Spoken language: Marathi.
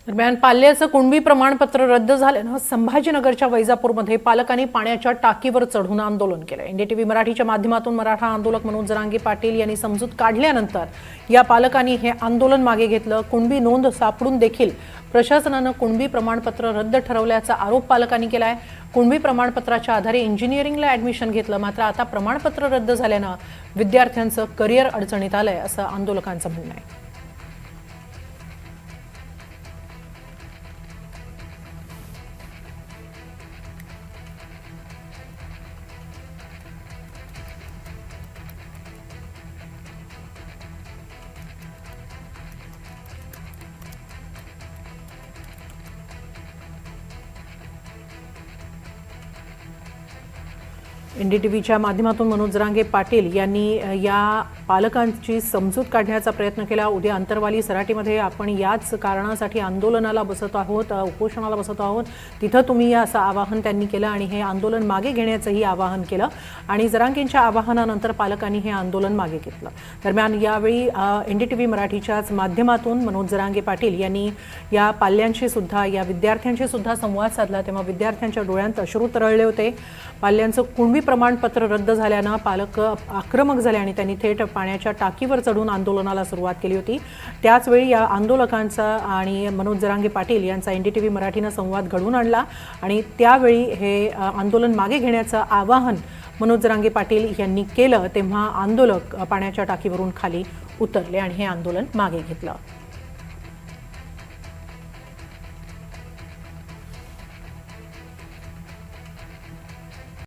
दरम्यान पाल्याचं कुणबी प्रमाणपत्र रद्द झाल्यानं संभाजीनगरच्या वैजापूरमध्ये पालकांनी पाण्याच्या टाकीवर चढून आंदोलन केलं। एनडीटीव्ही मराठीच्या माध्यमातून मराठा आंदोलक मनोज जरांगे पाटील यांनी समजूत काढल्यानंतर या पालकांनी हे आंदोलन मागे घेतलं। कुणबी नोंद सापडून देखील प्रशासनानं कुणबी प्रमाणपत्र रद्द ठरवल्याचा आरोप पालकांनी केलाय। कुणबी प्रमाणपत्राच्या आधारे इंजिनिअरिंगला ॲडमिशन घेतलं, मात्र आता प्रमाणपत्र रद्द झाल्यानं विद्यार्थ्यांचं करिअर अडचणीत आलंय असं आंदोलकांचं म्हणणं आहे। एनडीटीव्हीच्या माध्यमातून मनोज जरांगे पाटील यांनी या पालकांची समजूत काढण्याचा प्रयत्न केला। उद्या अंतरवाली सराटीमध्ये आपण याच कारणासाठी आंदोलनाला बसत आहोत, उपोषणाला बसत आहोत, तिथं तुम्ही असं आवाहन त्यांनी केलं आणि हे आंदोलन मागे घेण्याचंही आवाहन केलं आणि जरांगेंच्या आवाहनानंतर पालकांनी हे आंदोलन मागे घेतलं। दरम्यान यावेळी एनडीटीव्ही मराठीच्याच माध्यमातून मनोज जरांगे पाटील यांनी या पाल्यांशी सुद्धा, या विद्यार्थ्यांशी सुद्धा संवाद साधला, तेव्हा विद्यार्थ्यांच्या डोळ्यात अश्रू तरळले होते। पाल्यांचं कुणबी प्रमाणपत्र रद्द झाल्यानं पालक आक्रमक झाले आणि त्यांनी थेट पाण्याच्या टाकीवर चढून आंदोलनाला सुरुवात केली होती। त्याचवेळी या आंदोलकांचा आणि मनोज जरांगे पाटील यांचा एनडीटीव्ही मराठीनं संवाद घडवून आणला आणि त्यावेळी हे आंदोलन मागे घेण्याचं आवाहन मनोज जरांगे पाटील यांनी केलं, तेव्हा आंदोलक पाण्याच्या टाकीवरून खाली उतरले आणि हे आंदोलन मागे घेतलं।